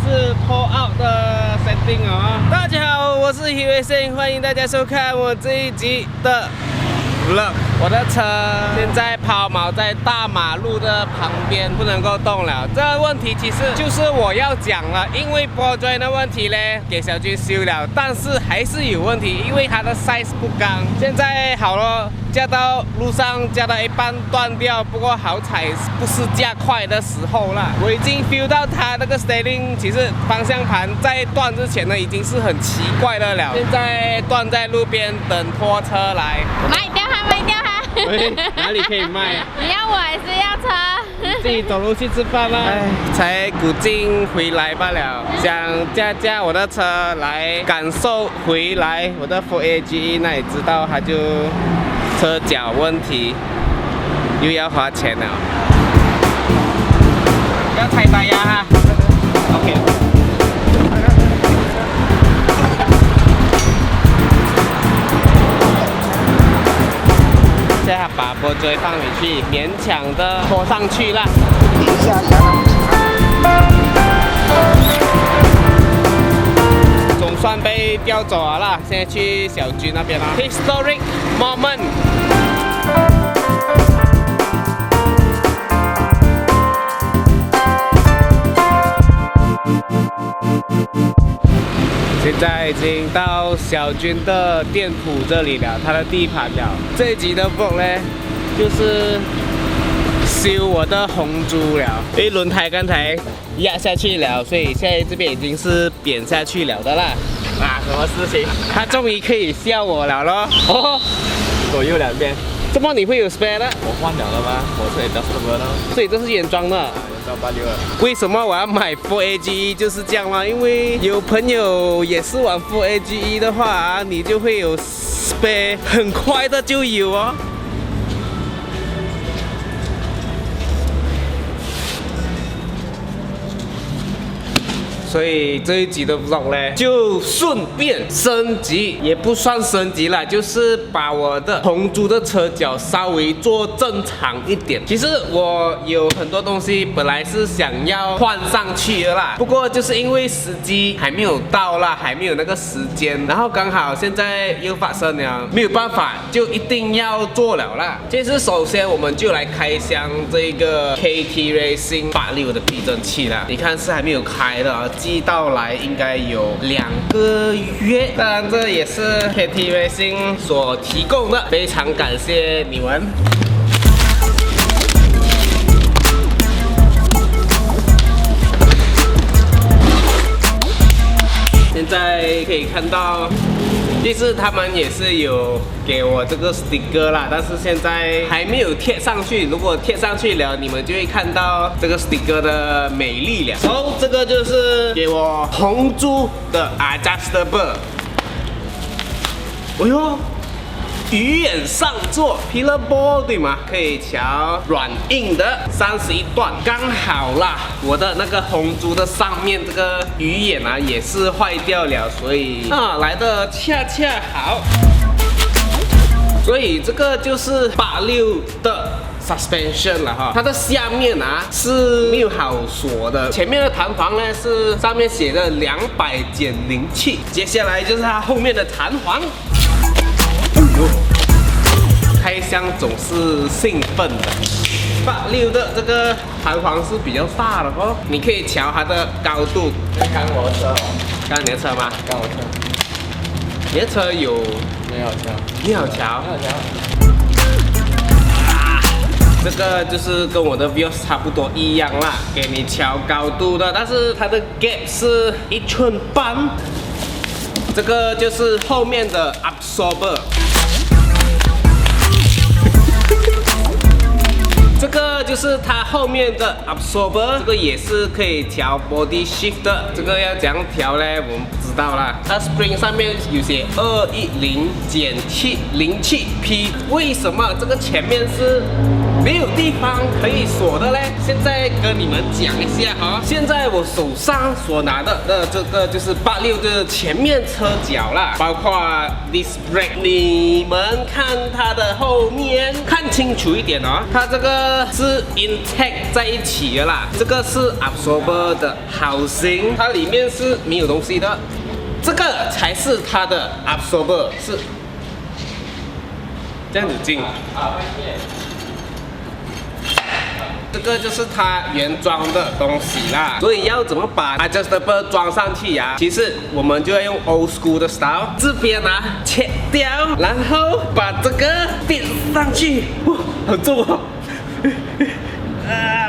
是 pull out 的 setting 哦。大家好，我是 Hiroshi， 欢迎大家收看我这一集的 vlog。我的车现在抛锚在大马路的旁边，不能够动了。这个问题其实就是我要讲了，因为 ball joint 的问题呢，给小军修了，但是还是有问题，因为它的 size 不刚。现在好了。 驾到路上，驾到一半断掉，不过好彩不是驾快的时候啦。我已经 feel 到它那个 steering， 其实方向盘在断之前呢，已经是很奇怪的了。现在断在路边等拖车来。卖掉它，卖掉它。喂，哪里可以卖？你要我还是要车？自己走路去吃饭啦。哎，才古晋回来罢了，想驾我的车来感受回来我的 4AGE， 那也知道它就。 车脚问题，又要花钱了。不要踩胎压哈。OK。现在把波锥放回去，勉强的拖上去了。总算被调走了啦，现在去小军那边啦。Historic moment。 现在已经到小军的店铺这里了，他的地盘了。这一集的 vlog 呢，就是修我的红猪了，因为轮胎刚才压下去了，所以现在这边已经是扁下去了的啦。啊，什么事情？他终于可以笑我了咯。哦，左右两边。怎么你会有 spare 的？我换了吗？我是 adjustable 的，所以这是原装的。原装86了。为什么我要买 4AGE 就是这样嘛？因为有朋友也是玩 4AGE 的话，你就会有 spare， 很快的就有哦。 所以这一集的 vlog 呢，就顺便升级，也不算升级了，就是把我的红猪的车脚稍微做正常一点。其实我有很多东西本来是想要换上去的啦，不过就是因为时机还没有到啦，还没有那个时间，然后刚好现在又发生了，没有办法，就一定要做了啦。其实首先我们就来开箱这个 KT Racing 86的避震器啦，你看是还没有开的啊。 寄到来应该有2个月，当然这也是 KT Racing 所提供的，非常感谢你们。现在可以看到。 其实他们也是有给我这个 sticker 啦，但是现在还没有贴上去。如果贴上去了，你们就会看到这个 sticker 的美丽了。然后这个就是给我红猪的 adjustable。哎呦，鱼眼上座 pillar ball 对吗？可以调软硬的31段，刚好啦。我的那个红猪的上面这个鱼眼啊也是坏掉了，所以来的恰恰好。所以这个就是86的 suspension 了哈，它的下面啊是没有好锁的，前面的弹簧呢是上面写的200-07，接下来就是它后面的弹簧。 开箱总是兴奋的。86的这个弹簧是比较大的哦，你可以调它的高度。看我的车哦，看你的车吗？看我车。你的车有没有调？没有调？没有调。这个就是跟我的 Vios 差不多一样啦，给你调高度的，但是它的 gap 是1寸半。这个就是后面的 absorber。 这个就是它后面的 absorber， 这个也是可以调 body shift 的。这个要怎样调呢？我们不知道啦。它 spring 上面有写210-707P， 为什么这个前面是没有地方可以锁的嘞。现在跟你们讲一下哈，现在我手上所拿的这个就是86的前面车脚啦，包括 disc brake， 你们看它的后面，看清楚一点哦，它这个是 intact 在一起的啦，这个是 absorber 的 housing， 它里面是没有东西的，这个才是它的 absorber， 是这样子进。这个就是它原装的东西啦，所以要怎么把 adjustable 装上去呀？其实我们就要用 old school 的 style， 这边啊切掉，然后把这个垫上去，哇，好重哦！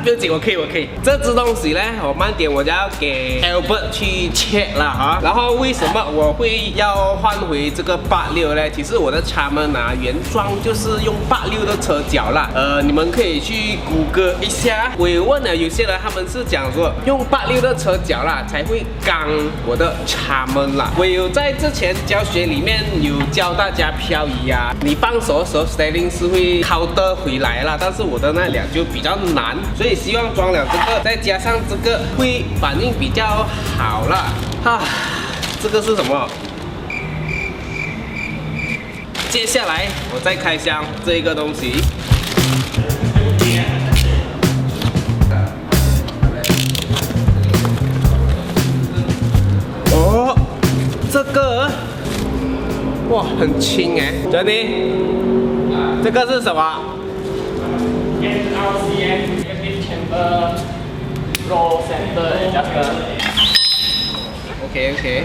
不要紧，我可以。这只东西呢，我慢点我就要给 Albert 去切了哈。然后为什么我会要换回这个86呢？其实我的叉门啊，原装就是用86的车脚啦。你们可以去谷歌一下。我也问了有些人，他们是讲说用86的车脚啦，才会刚我的叉门啦。我有在之前教学里面有教大家漂移啊，你放手的时候 steering 是会靠得回来啦，但是我的那两就比较难，所以希望装了这个，再加上这个会反应比较好啦。这个是什么？接下来我再开箱这一个东西。哦，这个哇很轻哎，珍妮，这个是什么？NRCA Negative Chamber Roll Center Adjuster。OK，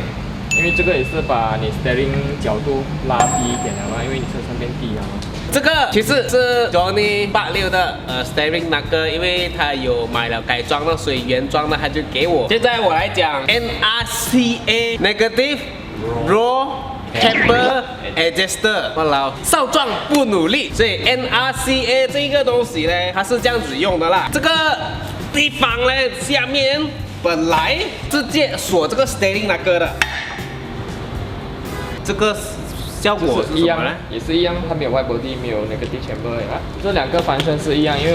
因为这个也是把你 steering 角度拉低一点了嘛，因为你车身变低了嘛。这个其实是 Johnny 86的steering 那个，因为他有买了改装的，所以原装的他就给我。现在我来讲 NRCA Negative Roll Chamber Adjuster， 哇啦，少壮不努力，所以 NRCA 这个东西呢，它是这样子用的啦。这个地方呢，下面本来直接锁这个 steering 那个的，这个效果是一样什么呢？也是一样，它没有 wide body， 没有negative chamber 啊。这两个方向是一样，因为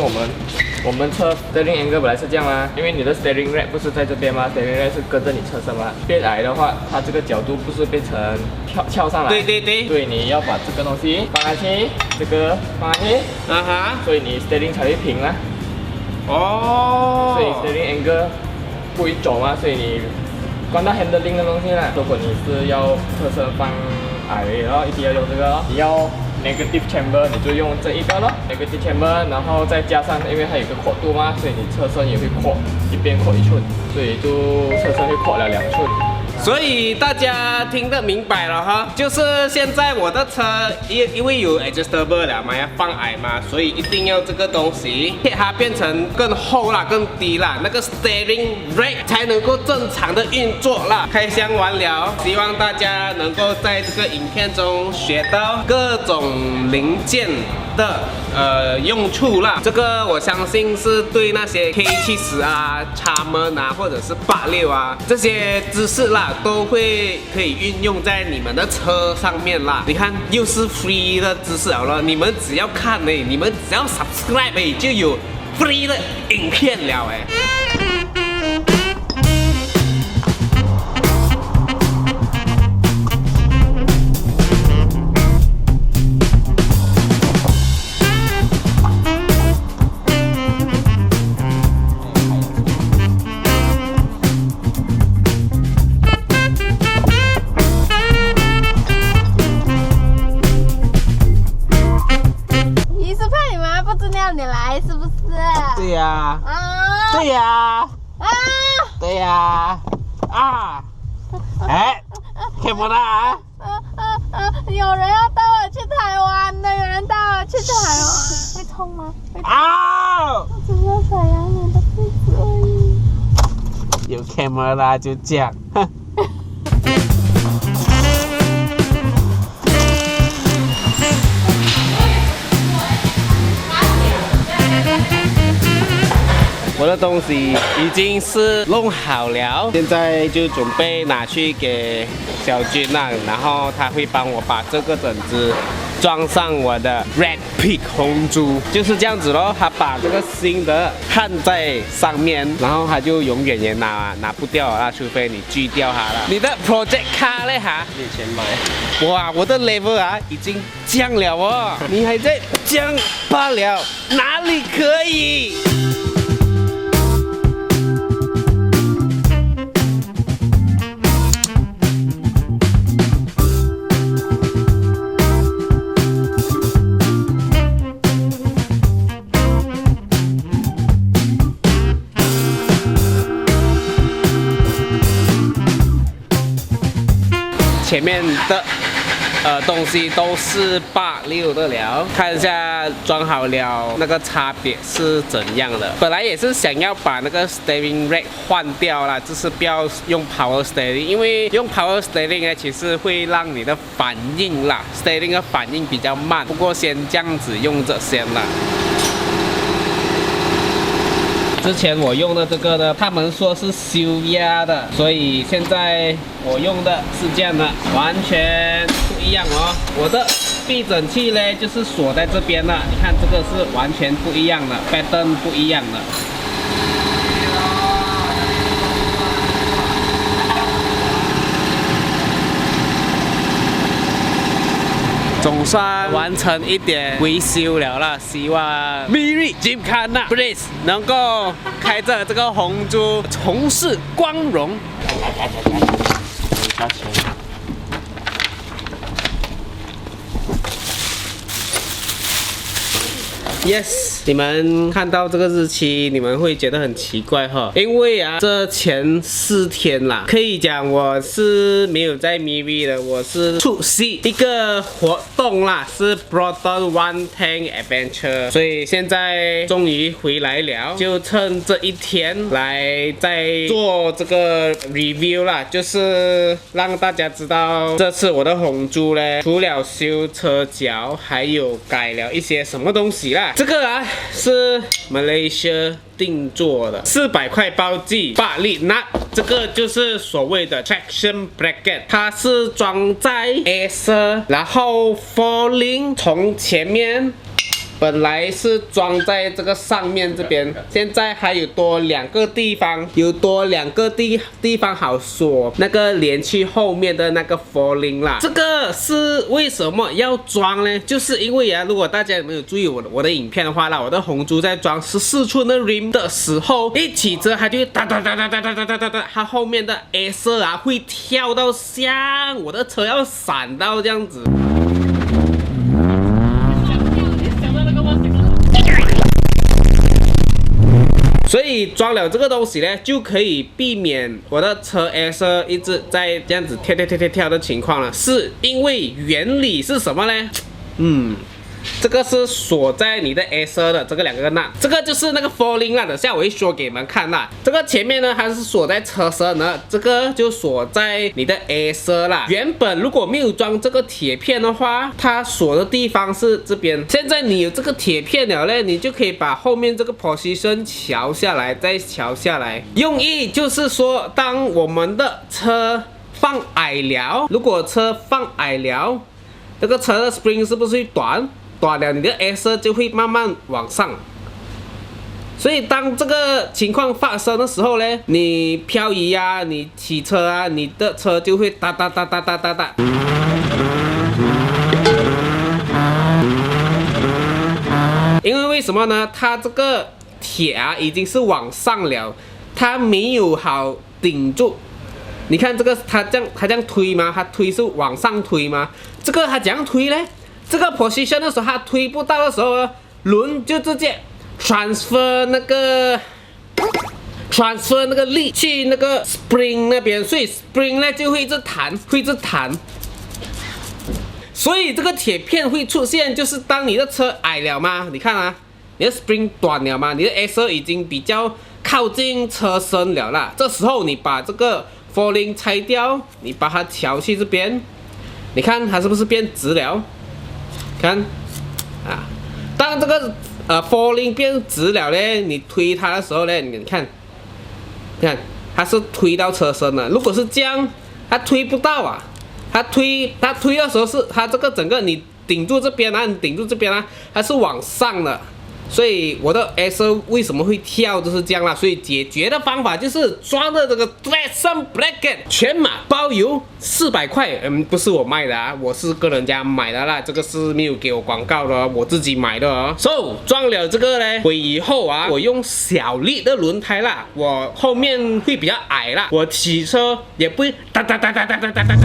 我们车 steering angle 本来是这样嘛，因为你的 steering rack 不是在这边吗 ？steering rack 是跟着你车身嘛。变矮的话，它这个角度不是变成翘上来？对。对，你要把这个东西放下去，这个放下去，所以你 steering 才会平啊。哦。所以 steering angle 不会走嘛，所以你关到 handling 的东西啦。如果你是要车身放矮，然后一定要用这个咯。你要 negative chamber， 你就用这一个咯 ，negative chamber， 然后再加上，因为它有个阔度嘛，所以你车身也会阔，一边阔1寸，所以就车身会阔了2寸。所以大家听得明白了哈，就是现在我的车因为有 adjustable 了嘛，要放矮嘛，所以一定要这个东西，它变成更厚啦、更低啦，那个 steering rack 才能够正常的运作啦。开箱完了，希望大家能够在这个影片中学到各种零件的用处啦。这个我相信是对那些 K70啊、叉门啊，或者是86啊这些知识啦，都会可以运用在你们的车上面啦。你看，又是 free 的知识了，你们只要看你们只要 subscribe 就有 free 的影片了你来是不是？对呀。对呀。哎，看不到啊？有人要带我去台湾的，有人带我去台湾，会痛吗？啊！只是想要你的肚子而已。有 camera 就这样。我的东西已经是弄好了，现在就准备拿去给小军啦，然后他会帮我把这个整只装上我的 Red Peak 红珠，就是这样子咯。它把这个新的焊在上面，然后它就永远也拿不掉了，除非你锯掉它了。你的 Project Car 嘞哈？你钱买。哇，我的 level 啊已经降了哦，你还在降罢了，哪里可以？前面的东西都是86的了，看一下装好了那个差别是怎样的。本来也是想要把那个 steering rack 换掉啦，就是不要用 power steering， 因为用 power steering 呢，其实会让你的反应啦 ，steering 的反应比较慢。不过先这样子用着先啦。之前我用的这个呢，他们说是修压的，所以现在我用的是这样的，完全不一样哦。我的避震器呢，就是锁在这边了，你看这个是完全不一样的 ，pattern 不一样的。总算完成一点维修了啦，希望 Miri Gymkhana Bliss 能够开着这个红珠从事光荣。Yes， 你们看到这个日期，你们会觉得很奇怪哈，因为啊，这前4天啦，可以讲我是没有在 MIRI 的，我是出席一个活动啦，是 Broadon One Tank Adventure， 所以现在终于回来了，就趁这一天来再做这个 review 啦，就是让大家知道这次我的红珠呢，除了修车脚，还有改了一些什么东西啦。这个啊是 Malaysia 定做的，400块包寄8粒nut，这个就是所谓的 traction bracket， 它是装在 Acer， 然后 4ling 从前面。本来是装在这个上面这边，现在还有多2个地方，地方好锁那个连去后面的那个 4ling 啦。这个是为什么要装呢？就是因为啊，如果大家有没有注意我的影片的话啦，我的红珠在装14寸的 rim 的时候，一起车它就会哒哒哒哒哒哒哒哒哒哒，它后面的 Acer 啊会跳到像我的车要闪到这样子。所以装了这个东西呢，就可以避免我的车 Acer 一直在这样子跳的情况了。是因为原理是什么呢？这个是锁在你的 Acer 的这个2个nut，这个就是那个 4ling 啦。等下我会说给你们看啦。这个前面呢，它是锁在车身的，这个就锁在你的 Acer 啦。原本如果没有装这个铁片的话，它锁的地方是这边。现在你有这个铁片了呢，你就可以把后面这个 position 调下来，再调下来。用意就是说，当我们的车放矮了，如果车放矮了，这个车的 spring 是不是会短了，你的 Acer 就会慢慢往上。所以当这个情况发生的时候呢，你漂移啊，你骑车啊，你的车就会哒哒哒哒哒哒哒。因为什么呢？它这个铁啊已经是往上了，它没有好顶住。你看这个，它这样推吗？它推是往上推吗？这个它怎样推呢？这个 position 的时候，它推不到的时候呢，轮就直接 transfer 那个力去那个 spring 那边，所以 spring 呢就会一直弹。所以这个铁片会出现，就是当你的车矮了嘛，你看啊，你的 spring 短了嘛，你的 Acer 已经比较靠近车身了啦。这时候你把这个 4ling 拆掉，你把它调去这边，你看它是不是变直了？看啊，当这个4ling 变直了呢，你推它的时候呢，你看它是推到车身了。如果是这样，它推不到啊，它推的时候是它这个整个你顶住这边啊，你顶住这边啊，它是往上的。所以我的 S 为什么会跳就是这样啦，所以解决的方法就是装的这个 Dreadsun Bracket 全码包邮400块，不是我卖的啊，我是跟人家买的啦，这个是没有给我广告的，我自己买的哦。So 装了这个呢，我以后啊，我用小力的轮胎啦，我后面会比较矮啦，我骑车也不会哒哒哒哒哒哒哒哒。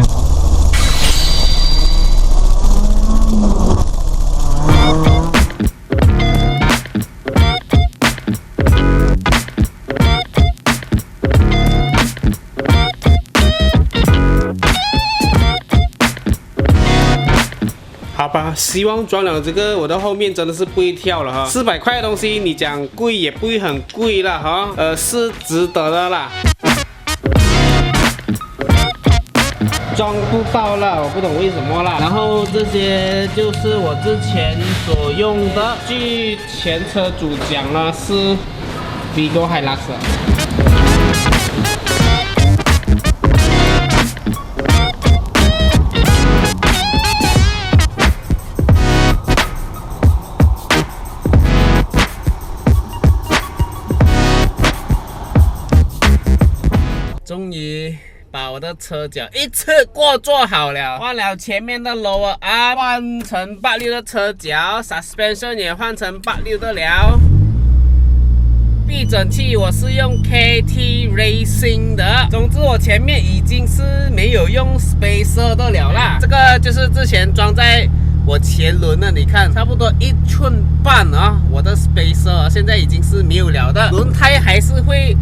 好吧，希望装了这个，我的后面真的是不会跳了哈。400块的东西，你讲贵也不会很贵了哈，是值得的啦。装不到了，我不懂为什么啦。然后这些就是我之前所用的，据前车主讲呢是 Vigo Hilux。终于把我的车脚一次过做好了，换了前面的 lower arm， 换成86的车脚 ，suspension 也换成86的了。避震器我是用 KT Racing 的。总之我前面已经是没有用 spacer 的了啦。这个就是之前装在我前轮的，你看差不多1寸半啊，我的 spacer 现在已经是没有了的。轮胎还是会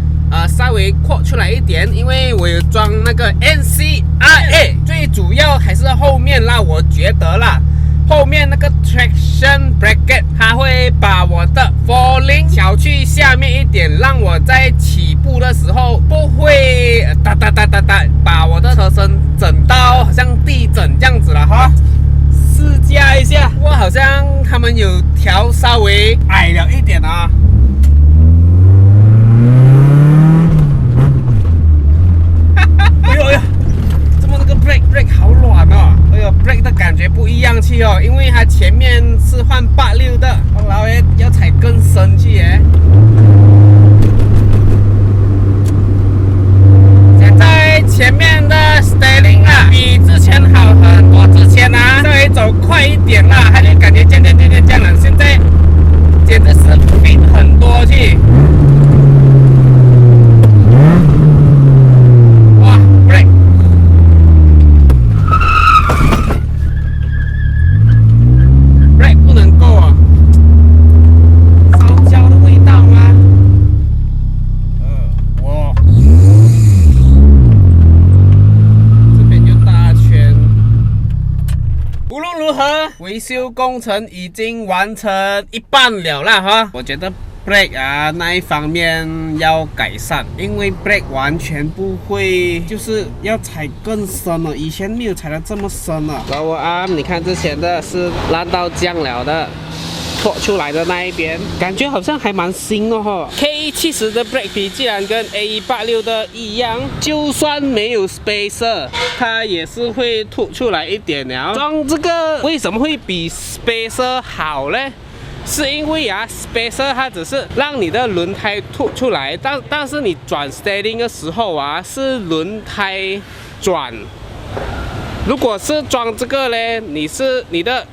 稍微扩出来一点，因为我有装那个 NCRA， 最主要还是后面啦，我觉得啦，后面那个 traction bracket 它会把我的 falling 调去下面一点，让我在起步的时候不会哒哒哒哒哒，把我的车身整到好像地震这样子了哈。试驾一下，不过好像他们有调稍微矮了一点啊。brake 好软哦，哎呦 brake 的感觉不一样去哦，因为它前面是换86的，然后要踩更深去耶。现在前面的 steering 啊，比之前好很多，之前啊稍微走快一点啦，它就感觉这样了，现在简直是 fit 很多去。维修工程已经完成一半了啦哈，我觉得 brake 啊那一方面要改善，因为 brake 完全不会，就是要踩更深了，以前没有踩得这么深了。lower arm 你看之前的是烂到降了的，拖出来的那一边，感觉好像还蛮新的哈。K170的 brake 皮既然跟 A186的一样，就算没有 spacer， 它也是会凸出来一点了。装这个为什么会比 spacer 好呢？是因为啊 ，spacer 它只是让你的轮胎凸出来，但是你转 steering 的时候啊，是轮胎转。如果是装这个呢，你的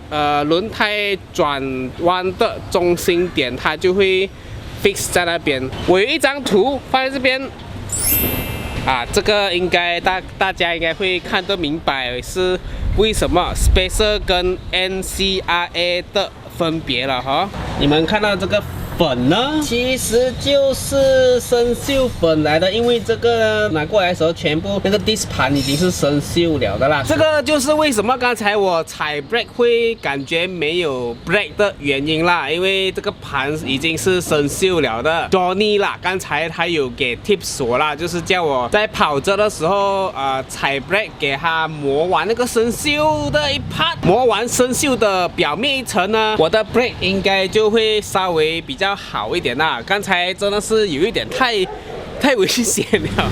轮胎转弯的中心点，它就会 fix 在那边。我有一张图放在这边，这个应该大家应该会看得明白是为什么 spacer 跟 NCRA 的分别了哈。你们看到这个粉呢，其实就是生锈粉来的，因为这个拿过来的时候，全部那个 disc 盘已经是生锈了的啦。这个就是为什么刚才我踩 brake 会感觉没有 brake 的原因啦，因为这个盘已经是生锈了的。Johnny 啦，刚才他有给 tips 我啦，就是叫我在跑着的时候，踩 brake 给他磨完那个生锈的一 part， 磨完生锈的表面一层呢，我的 brake 应该就会稍微比较好一点啦。刚才真的是有一点太危险了。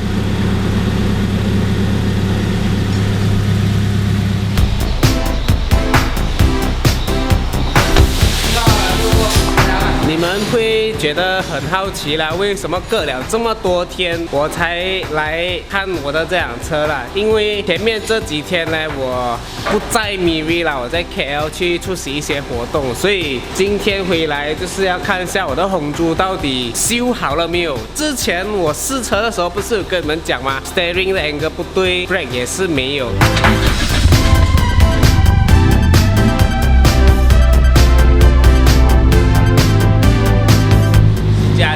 觉得很好奇啦，为什么隔了这么多天我才来看我的这辆车啦？因为前面这几天呢，我不在 Miri 啦，我在 KL 去出席一些活动，所以今天回来就是要看一下我的红猪到底修好了没有。之前我试车的时候不是有跟你们讲吗 ？Steering 的 angle 不对 ，brake 也是没有。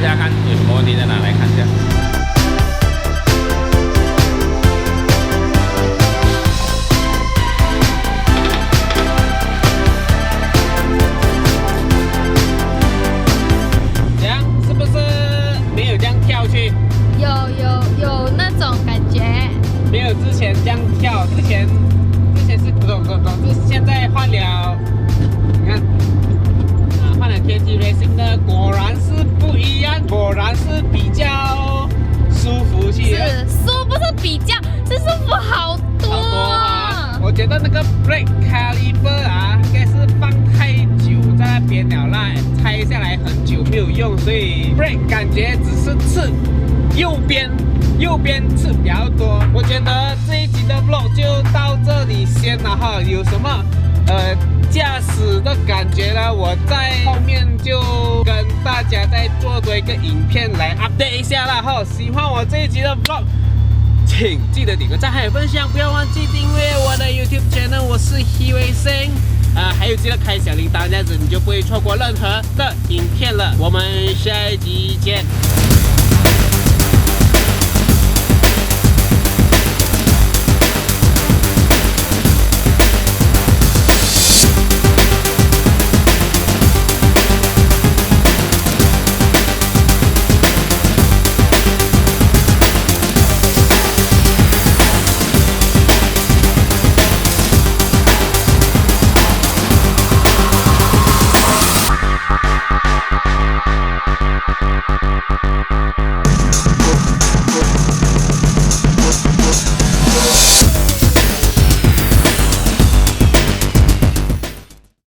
加看有什么问题在哪来看一下。这样是不是没有这样跳去？有那种感觉。没有之前这样跳，之前是懂，就是现在换了，你看。换了 KT Racing 的，果然是不一样，果然是比较舒服去。是舒不是比较，是舒服好多。好多啊！我觉得那个 brake caliper 啊，应该是放太久在那边了啦，拆下来很久没有用，所以 brake 感觉只是刺右边刺比较多。我觉得这一集的 vlog 就到这里先了哈，有什么驾驶的感觉呢，我在后面就跟大家再做多一个影片来 update 一下啦哈。喜欢我这一集的 vlog， 请记得点个赞还有分享，不要忘记订阅我的 YouTube channel， 我是 He Racing， 还有记得开小铃铛，这样子你就不会错过任何的影片了。我们下一集见。